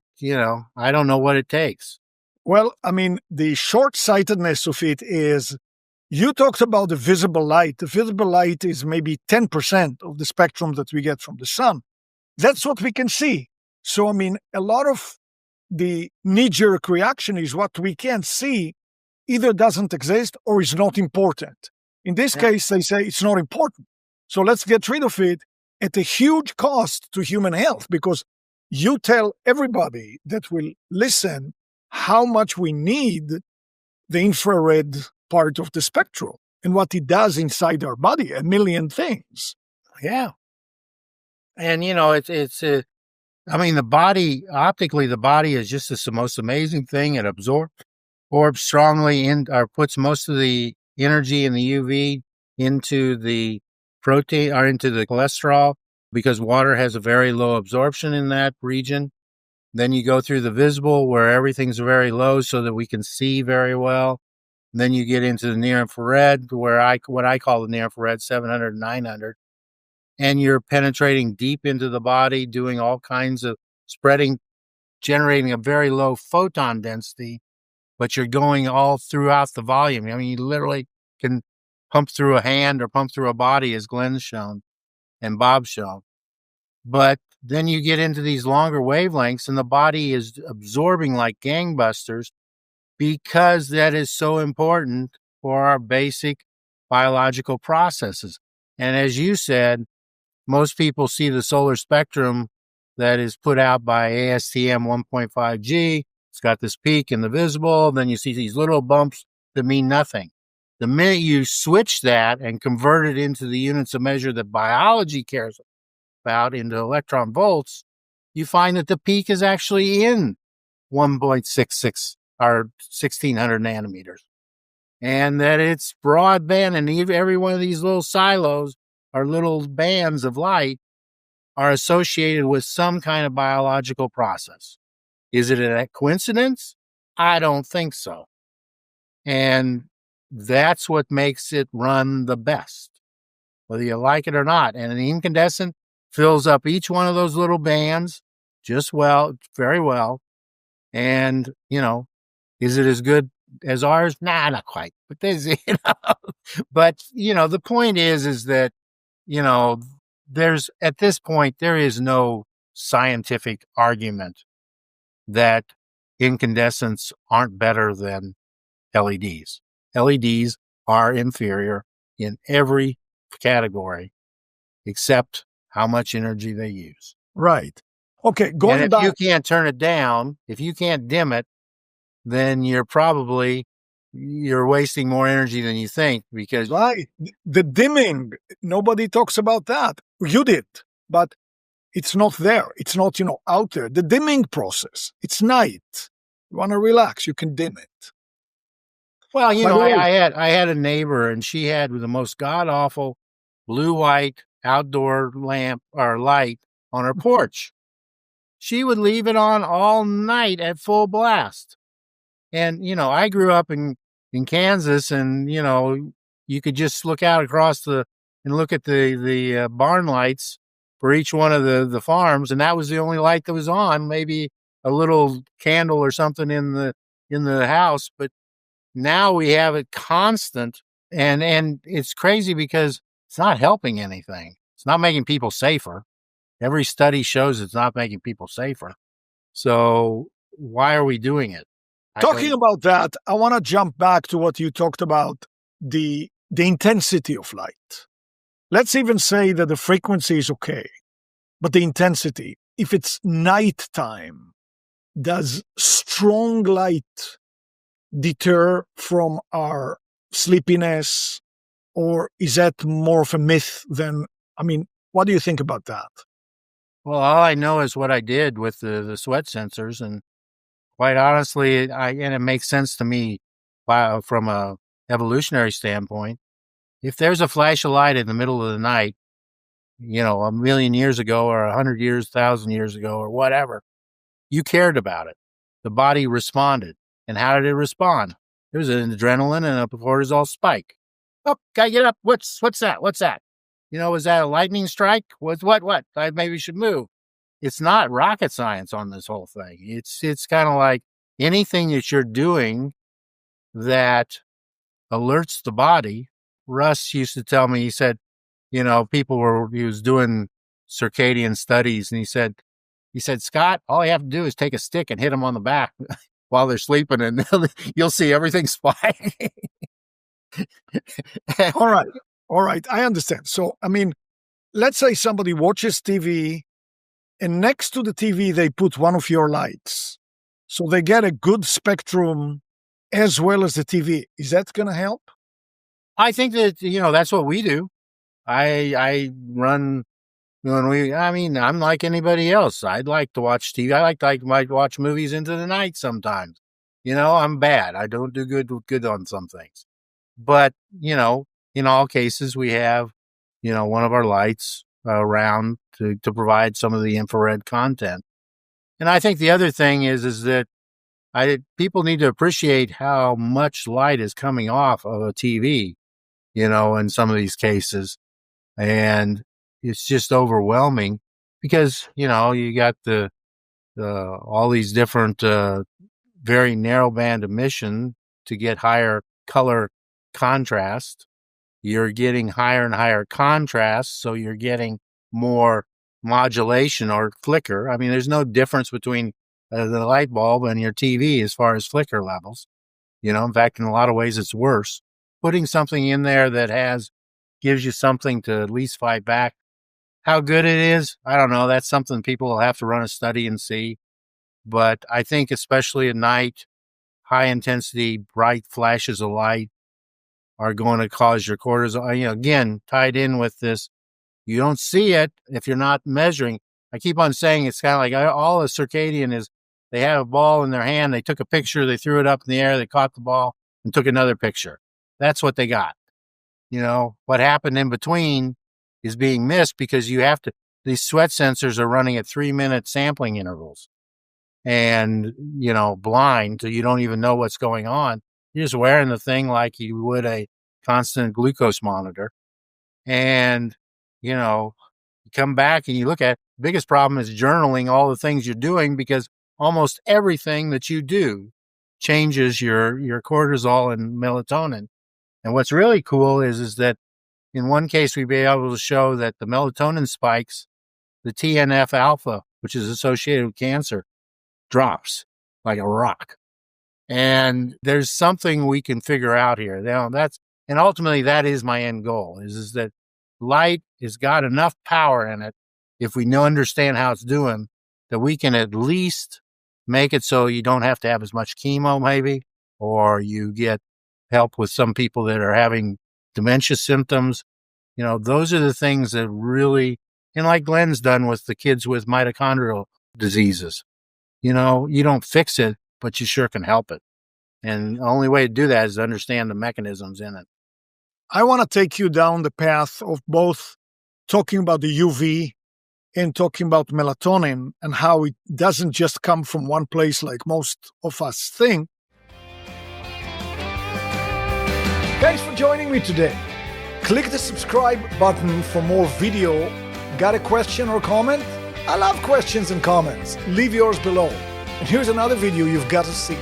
I don't know what it takes. Well, the short-sightedness of it is you talked about the visible light. The visible light is maybe 10% of the spectrum that we get from the sun. That's what we can see. So, a lot of the knee-jerk reaction is what we can't see either doesn't exist or is not important. In this case, they say it's not important. So let's get rid of it at a huge cost to human health because you tell everybody that will listen how much we need the infrared part of the spectrum and what it does inside our body, a million things. Yeah. And, it's I mean, the body, optically, the body is just the most amazing thing. It absorbs strongly in, or puts most of the energy in the UV into the protein or into the cholesterol because water has a very low absorption in that region. Then you go through the visible where everything's very low so that we can see very well. Then you get into the near infrared where what I call the near infrared 700 and 900, and you're penetrating deep into the body, doing all kinds of spreading, generating a very low photon density, but you're going all throughout the volume. I mean, you literally can pump through a hand or pump through a body, as Glenn's shown and Bob's shown. But then you get into these longer wavelengths, and the body is absorbing like gangbusters because that is so important for our basic biological processes. And as you said, most people see the solar spectrum that is put out by ASTM 1.5G. It's got this peak in the visible. Then you see these little bumps that mean nothing. The minute you switch that and convert it into the units of measure that biology cares about, into electron volts, you find that the peak is actually in 1.66 or 1600 nanometers, and that it's broadband, and every one of these little silos or little bands of light are associated with some kind of biological process. Is it a coincidence? I don't think so. And that's what makes it run the best, whether you like it or not. And an incandescent fills up each one of those little bands just well, very well. And, is it as good as ours? Nah, not quite. But there's, but, the point is that, there's, at this point, there is no scientific argument that incandescents aren't better than LEDs. LEDs are inferior in every category except how much energy they use. Right. Okay, And going if back. you can't turn it down, if you can't dim it, then you're wasting more energy than you think because Right. The dimming, nobody talks about that. You did, but it's not there. It's not, out there. The dimming process, it's night. You want to relax, you can dim it. well, By the way, I had a neighbor and she had the most god awful blue-white outdoor lamp or light on her porch. She would leave it on all night at full blast. And, I grew up in Kansas and, you could just look out across and look at the barn lights for each one of the farms. And that was the only light that was on, maybe a little candle or something in the house. But now we have it constant, and it's crazy because it's not helping anything. It's not making people safer. Every study shows it's not making people safer. So why are we doing it? talking about that, I want to jump back to what you talked about, the intensity of light. Let's even say that the frequency is okay, but the intensity, if it's nighttime, does strong light deter from our sleepiness, or is that more of a myth than, what do you think about that? Well, all I know is what I did with the sweat sensors, and quite honestly, and it makes sense to me from a evolutionary standpoint. If there's a flash of light in the middle of the night, a million years ago or 100 years, 1,000 years ago or whatever, you cared about it. The body responded. And how did it respond? There was an adrenaline and a cortisol spike. Oh, gotta get up. What's that? What's that? Was that a lightning strike? What? I maybe should move. It's not rocket science on this whole thing. It's kind of like anything that you're doing that alerts the body. Russ used to tell me, he said, he was doing circadian studies, and he said, Scott, all you have to do is take a stick and hit them on the back while they're sleeping, and you'll see everything spike. All right. I understand. So, let's say somebody watches TV, and next to the TV, they put one of your lights. So they get a good spectrum as well as the TV. Is that going to help? I think that, that's what we do. I run I mean, I'm like anybody else. I'd like to watch TV. Might watch movies into the night sometimes. I'm bad. I don't do good on some things. But, in all cases, we have, one of our lights around to provide some of the infrared content. And I think the other thing is that people need to appreciate how much light is coming off of a TV, in some of these cases. And it's just overwhelming because, you got all these different, very narrow band emission to get higher color contrast. You're getting higher and higher contrast, so you're getting more modulation or flicker. I mean, there's no difference between the light bulb and your TV as far as flicker levels. In fact, in a lot of ways, it's worse. Putting something in there that gives you something to at least fight back. How good it is, I don't know. That's something people will have to run a study and see. But I think especially at night, high intensity, bright flashes of light are going to cause your cortisol, again, tied in with this. You don't see it if you're not measuring. I keep on saying it's kind of like all a circadian is. They have a ball in their hand. They took a picture. They threw it up in the air. They caught the ball and took another picture. That's what they got. What happened in between is being missed because these sweat sensors are running at 3-minute sampling intervals and, blind. So you don't even know what's going on. You're just wearing the thing like you would a constant glucose monitor. And, you come back and you look at the biggest problem is journaling all the things you're doing because almost everything that you do changes your cortisol and melatonin. And what's really cool is that in one case, we'd be able to show that the melatonin spikes, the TNF alpha, which is associated with cancer, drops like a rock. And there's something we can figure out here. And ultimately that is my end goal is that light has got enough power in it. If we understand how it's doing, that we can at least make it so you don't have to have as much chemo maybe, or you get help with some people that are having dementia symptoms. Those are the things that really, and like Glenn's done with the kids with mitochondrial diseases, you don't fix it, but you sure can help it. And the only way to do that is to understand the mechanisms in it. I want to take you down the path of both talking about the UV and talking about melatonin and how it doesn't just come from one place like most of us think. Thanks for joining me today. Click the subscribe button for more video. Got a question or comment? I love questions and comments. Leave yours below. And here's another video you've got to see.